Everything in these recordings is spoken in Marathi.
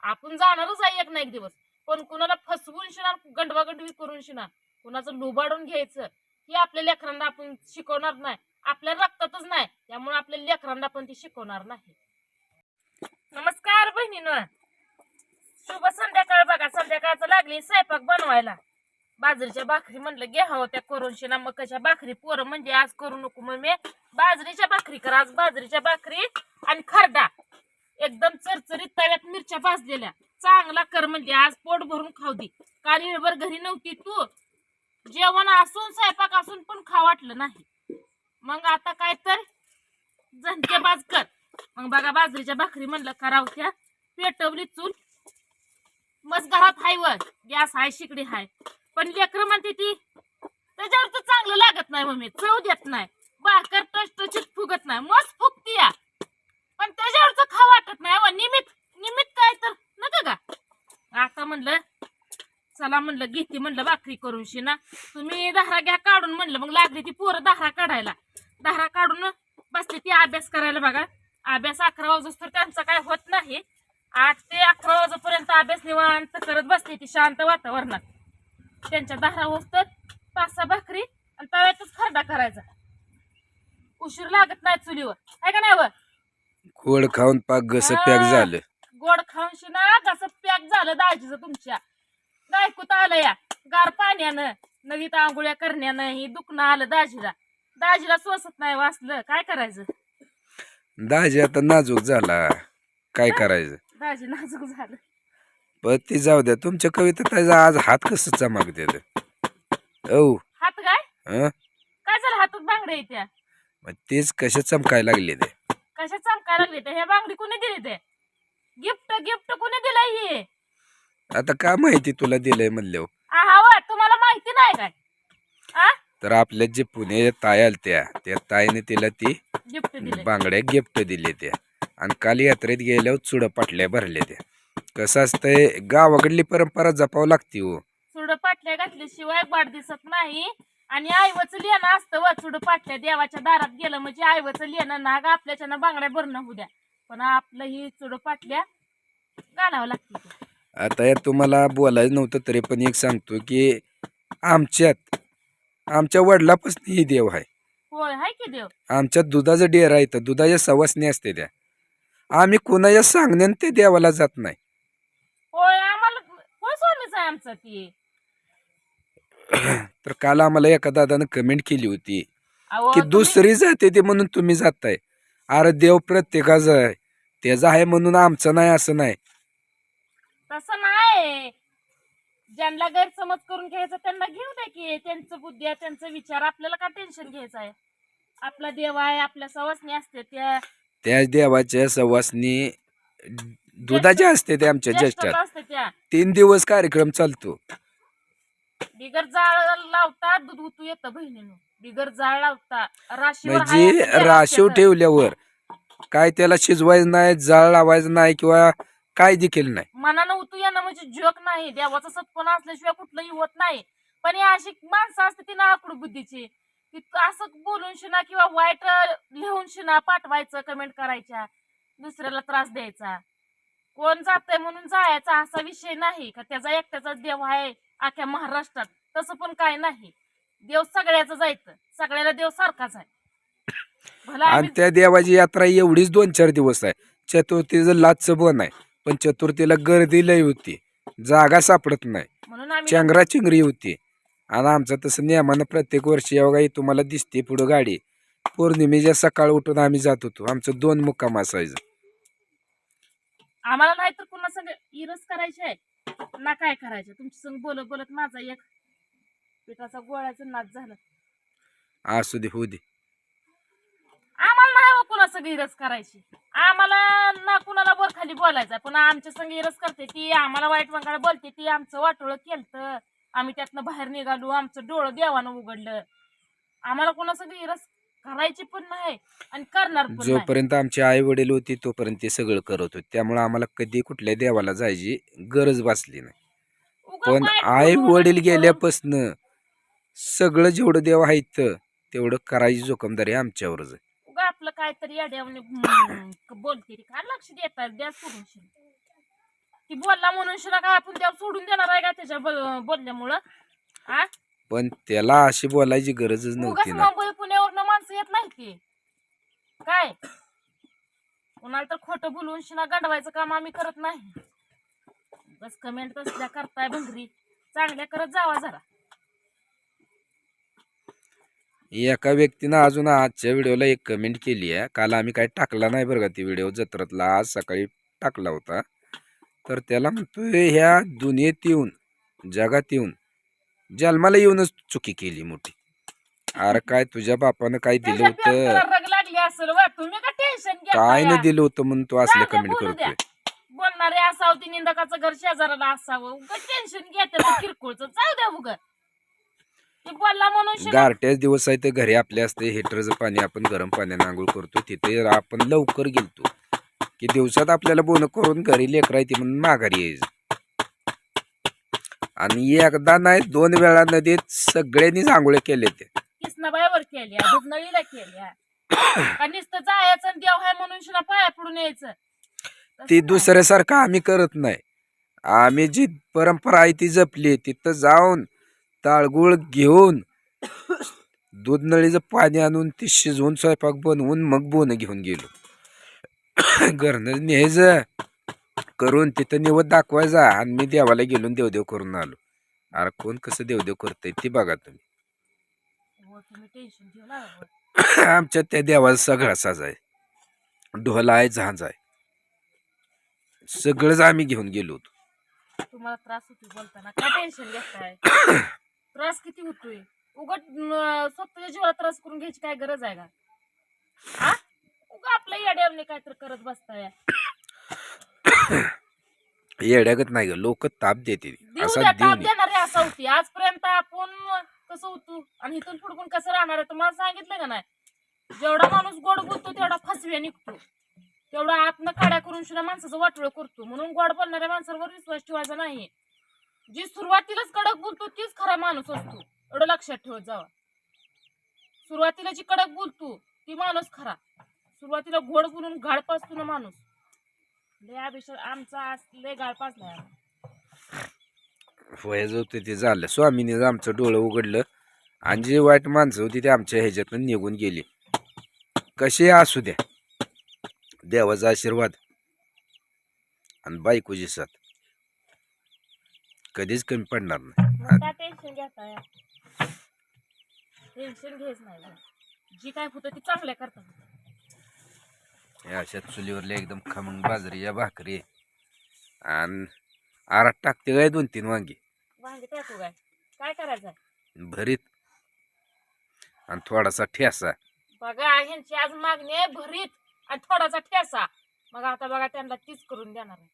आपण जाणारच आहे एक ना एक दिवस, पण कुणाला फसवून शिना गंडवागंडवी करून शिना कुणाचं लुबाडून घ्यायचं हे आपल्या लेकरांना आपण शिकवणार नाही. आपल्या रक्तातच नाही, त्यामुळे आपल्या लेकरांना पण ती शिकवणार नाही. नमस्कार बहिणीनं, शुभ संध्याकाळ. बघा संध्याकाळचं लागली स्वयंपाक बनवायला. बाजरीच्या भाकरी म्हणलं घ्यावं त्या करून शिना मकाच्या भाकरी. पोरं म्हणजे आज करू नको मग मी बाजरीच्या भाकरी कर. आज बाजरीच्या भाकरी आणि खरडा एकदम चरचरीत तव्यात मिरच्या भाजलेल्या चांगला कर म्हणजे आज पोट भरून खाऊ दे. काल वेळभर घरी नव्हती तू, जेवण असून स्वयंपाक असून पण खा वाटलं नाही. मग आता काय तर झणके बाज कर. मग बघा बाजरीच्या भाकरी म्हणलं करावत्या, पेटवली चूल, मस्त घरात हाय वर गॅस हाय शिकडी हाय, पण लेकर म्हणते ती त्याच्यावर तर चांगलं लागत नाही मम्मी, चव देत नाही, भाकर टचटचीत फुगत नाही, मस्त फुगती या पण त्याच्यावरच खा वाटत नाही. व निमित्त निमित्त काय तर नका का. आता म्हणलं चला म्हणलं घेते म्हणलं भाकरी करून शिना. तुम्ही दहारा घ्या काढून म्हणलं. मग लागली ती पोरं दहारा काढायला, दहारा काढून बसली ती अभ्यास करायला. बघा अभ्यास 11 वाजता तर त्यांचा काय होत नाही, 8 ते 11 वाजेपर्यंत अभ्यास निवांत करत बसली ती शांत वातावरणात. त्यांच्या 10 वाजता 5-6 भाकरी आणि तव्यातच खरडा करायचा. उशीर लागत नाही चुलीवर, आहे का नाही व? गोड खाऊन पाक घस पॅक झालं. गोड खाऊन शिना कसं पॅक झालं दाजीचं तुमच्या. गायकूत आलं या गार पाण्यानं, नदीत आंघोळ्या करण्यानं ही दुखणं आलं दाजीला. दाजीला सोसत नाही वाचलं, काय करायचं. दाजी आता नाजूक झाला, काय करायचं. दाजी नाजूक झालं. पण ती जाऊ द्या. तुमच्या कविता त्याचा आज हात कसं चमकते. औ हात काय हं? काय झालं हातात बांगड्या येत्या. मग तेच कशा चमकायला लागले ते. कशा चमकायला लागले ते. हे बांगडी कोणी दिली ते? गिफ्ट गिफ्ट कोणी दिलंय हे? आता का माहिती तुला दिलंय म्हणल्यावर. आहा तुम्हाला माहिती नाही काय? आ तर आपल्या जे पुणे ताई आल्या त्या ताईने तिला ती गिफ्ट दिले. बांगड्या गिफ्ट दिले त्या. आणि काल यात्रेत गेल्यावर चुड पाटल्या भरल्या त्या. कसं असतंय गावाकडली परंपरा जपावं लागते हो. चुड पाटल्या घातल्याशिवाय वाढ दिसत नाही. आणि आईवच लिहिणं असतं व चुड पाटल्या देवाच्या दारात गेलं म्हणजे आईवच लिहिणं नाग आपल्याच्या बांगड्या भरणं होऊ द्या, पण आपलं ही चुड पाटल्या घालावं लागते. आता यात तुम्हाला बोलायचं नव्हतं तरी पण एक सांगतो की आमच्या वडिलापासून ही देव आहे. होय हाय की देव. आमच्यात दुधाचं डेअर आहे, तर दुधाच्या सवासणी असते त्या. आम्ही कोणाच्या सांगण्याने ते देवाला जात नाही. होय आम्हाला होय स्वामीच आहे आमचं ती. तर काल आम्हाला एका दादानं कमेंट केली होती अहो की तुम्ही दुसरी जाते ते म्हणून तुम्ही जाताय. अरे देव प्रत्येकाचा आहे, त्याचा आहे म्हणून आमचं नाही असं नाही. तसं नाही, ज्यांना गैरसमज करून घ्यायचं त्यांना घेऊ द्या की. त्यांचं बुद्धी आहे, त्यांचा विचार, आपल्याला का टेन्शन घ्यायचं आहे. आपला देव आहे, आपल्या सवासणी असते त्या त्याच देवाच्या सवासनी दुधाच्या असते ते आमच्या ज्येष्ठात ज्येष्ठात. असते त्या. 3 दिवस कार्यक्रम चालतो. बिगर जाळ लावता दूध उतू येतं बहिणीनं. बिगर जाळ लावता राशीवर म्हणजे हाय असं देव राशीव असते तर. ठेवल्यावर काय त्याला शिजवायचं नाही, जाळ लावायचं नाही किंवा काय देखील नाही. मनानं उतू येणं म्हणजे जोक नाही. देवाचा सत्पणा असल्याशिवाय कुठलंही होत नाही. पण ही अशी माणसं असते ती ना आकडू बुद्धीची, की असं बोलून शिना किंवा वाईट लिहून शिना पाठवायचं, कमेंट करायच्या, दुसऱ्याला त्रास द्यायचा. कोण जातंय म्हणून जायचा असा विषय नाही का त्याचा एकट्याचा देव आहे अख्ख्या महाराष्ट्रात. तसं पण काय नाही, देव सगळ्याचं जायचं, सगळ्याला देव सारखाच आहे. भला आणि आम्ही त्या देवाची यात्रा एवढीच 2-4 दिवस आहे. चतुर्थीचं लाचचं बन आहे, पण चतुर्थीला गर्दी लय होती, जागा सापडत नाही, म्हणून आम्ही चेंगराचिंगरी होती. आणि आमचं तसं नियमानं प्रत्येक वर्षी एवढा तुम्हाला दिसते पुढं गाडी. पौर्णिमेच्या सकाळ उठून आम्ही जात होतो. आमचं 2 मुक्काम असायचं. आम्हाला नाही तर पुन्हा संग इरस करायची आहे ना काय करायचं. तुमच्या संग बोलत बोलत माझा एक पिठाचा गोळ्याचं नाच झालं. असू दे, होऊ दे. आम्हाला नाही हो कुणा संग इरस करायची. आम्हाला ना कुणाला वर खाली बोलायचं, पुन्हा आमच्या संग इरस करते ती, आम्हाला वाईट वंगाळ बोलते ती, आमचं वाटोळं केलं, आम्ही त्यातनं बाहेर निघालो, आमचं डोळं देवानं उघडलं. आम्हाला कुणा संग इरस करायची पण नाही आणि करणार पण नाही. जोपर्यंत आमचे आई वडील होते तोपर्यंत ते सगळं करत होते, त्यामुळे आम्हाला कधी कुठल्या देवाला जायची गरज भासली नाही. उगा पण वाईट आई बोलून वडील आणि करून गेल्यापासनं सगळं जेवढं देव आहेत तेवढं करायची जोखमदारी आमच्यावरच आहे. उगा आपलं काहीतरी अड्यावणी बोलते ती, काय लक्ष देतात द्या सोडून. ती बोलला म्हणून शिना काय आपण त्याला सोडून देणार आहे का त्याच्या बोलल्यामुळं? आ पण त्याला अशी बोलायची गरजच उगाच नव्हती ना. मुंबई पुण्यावरनं माणसं येत नाही ती काय कोणाला तर खोटं बोलून शिना गंडवायचं काम आम्ही करत नाही. बस कमेंट तसल्या करताय भंगरी, चांगल्या करत जावा जरा. एका व्यक्तीनं अजून आजच्या व्हिडिओला एक कमेंट केली आहे. काल आम्ही काही टाकला नाही बरं का ती व्हिडिओ, जत्रातला आज सकाळी टाकला होता. तर त्याला म्हणतोय ह्या दुनियेत येऊन, जगात येऊन, जन्माला येऊनच चुकी केली मोठी. अरे काय तुझ्या बापानं काय दिलं त्याच्या होतं? पेपराला रग लागली असेल वा, तुम्ही का टेन्शन काय घ्या? न दिलं होतं म्हणून तू असले जाऊ द्या, कमेंट बोलू द्या. करतोय? बोलणारे असावं ती निंदकाचं घर शेजाराला असावं, उगा टेन्शन घेते किरकोळचं. जाऊ द्या उगा ते बोलला म्हणून शिना. गारट्याच दिवस आहे तर घरी आपले असते हिटरचं पाणी, आपण गरम पाण्याने आंघोळ करतो. तिथे आपण लवकर गेलतो की दिवसात आपल्याला बोन करून घरी लेकरं येते म्हणून माघारी यायचं. आणि एकदा नाही 2 वेळा नदीत सगळ्यांनीच आंघोळ केले ते. किसनाबाईवर केल्या, दुधनळीला केल्या. का नुसतं जायचं आणि देव आहे म्हणून शिना पाया पडून यायचं? तसं ती नाही. दुसऱ्यासारखं आम्ही करत नाही. आम्ही जी परंपरा आहे ती जपली. तिथं जाऊन ताळगुळ घेऊन दूध नळीचं पाणी आणून ती शिजवून स्वयंपाक बनवून मग बोन घेऊन गेलो. घरनं न्यायचं करून तिथं निवत दाखवायचा आणि मी देवाला गेलो देवदेव करून आलो. अरे कोण कसं देवदेव करतंय ते बघा तुम्ही. हो, तुम्ही टेन्शन घेऊ नका. आमच्या त्या देवाचा सगळा साज आहे, ढोल आहे, झांज आहे, सगळंच आम्ही घेऊन गेलो होतो. तुम्हाला त्रास होतोय बोलताना, काय टेन्शन घेताय? त्रास किती होतोय? उगट स्वतःच्या जीवाला त्रास करून घ्यायची काय गरज आहे का? हा उगा आपल्या येड्यावरने काय तर करत बसताय. येड्यागत नाही ग, लोक ताप देते देऊ असा द्या, देऊ ताप नये. देणारे असं होती आजपर्यंत. आपण कसं होतो आणि इथून पुढून कसं राहणार आहे तुम्हाला सांगितलं का नाही? जेवढा माणूस गोड बोलतो तेवढा फसव्या निघतो, तेवढा आतनं काड्या करून सुद्धा माणसाचं वाटोळ करतो. म्हणून गोड बोलणाऱ्या माणसावर विश्वास ठेवायचा नाही. जी सुरुवातीलाच कडक बोलतो तीच खरा माणूस असतो, एवढं लक्षात ठेवत जावा. सुरुवातीला जी कडक बोलतो ती माणूस खरा, सुरुवातीला गोड बोलून घाड पाजतो ना माणूस. लय अभिषेक आमचा आज लय गाळ पाजलाय. वयाचं होतं ते झालं. स्वामीने आमचं डोळं उघडलं आणि जी वाईट माणसं होती ती आमच्या ह्याच्यातून निघून गेली. कशी असू द्या, देवाचा आशीर्वाद आणि बायकोची साथ कधीच कमी पडणार नाही. मग काय टेन्शन घेताय? टेन्शन घ्यायच नाही. जी काय होतं ती चांगल्या करतात. हे अशा चुलीवरल्या एकदम खमंग बाजरीच्या भाकरी आणि आरात टाकते काय 2-3 वांगी वांगे टाकू काय? काय करायचं? भरीत आणि थोडासा ठेसा. बघा ह्यांची आज मागणी आहे भरीत आणि थोडासा ठेसा. मग आता बघा त्यांना तीच करून देणार आहे.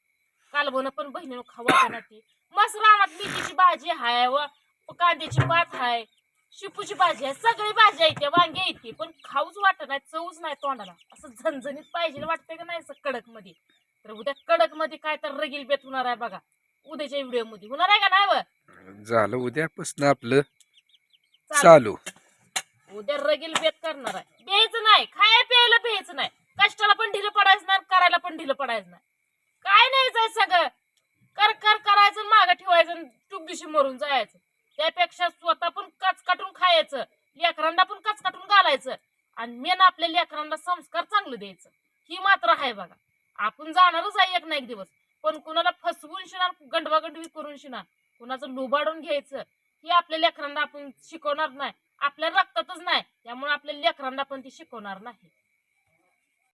कालवण पण बहिणीनं खावा ना ती. मस्त रानात मेथीची भाजी हाय व कांद्याची पात हाय, शिपूची भाजी आहे, सगळी भाजी येते, वांगे येते, पण खाऊच वाटत नाही, चवच नाही तोंडाला. असं झणझणीत पाहिजे वाटतंय का नाही असं कडक मध्ये? तर उद्या कडक मध्ये काय तर रगील बेत होणार आहे बघा, उद्याच्या व्हिडिओ मध्ये होणार आहे का नाही? व झालं उद्यापासून आपलं चालू. उद्या रगील बेत करणार आहे. प्यायचं नाही, खाया प्यायला प्यायचं नाही, कष्टाला पण ढिलं पडायचं नाही, करायला पण ढिलं पडायचं नाही. काय नाही जाय सगळं कर कर करायचं, मागं ठेवायचं, टूक दिवशी मरून जायचं. त्यापेक्षा स्वतः पण कच काटून खायचं, लेकरांना पण कच काटून घालायचं आणि मेन आपल्या लेकरांना संस्कार चांगलं द्यायचं. ही मात्र आहे बघा. आपण जाणारच आहे एक ना एक दिवस, पण कुणाला फसवून शिना, गंडवागंडवी करून शिना, कुणाचं लुबाडून घ्यायचं ही आपल्या लेकरांना आपण शिकवणार नाही. आपल्या रक्तातच नाही, त्यामुळे आपल्या लेकरांना पण ती शिकवणार नाही.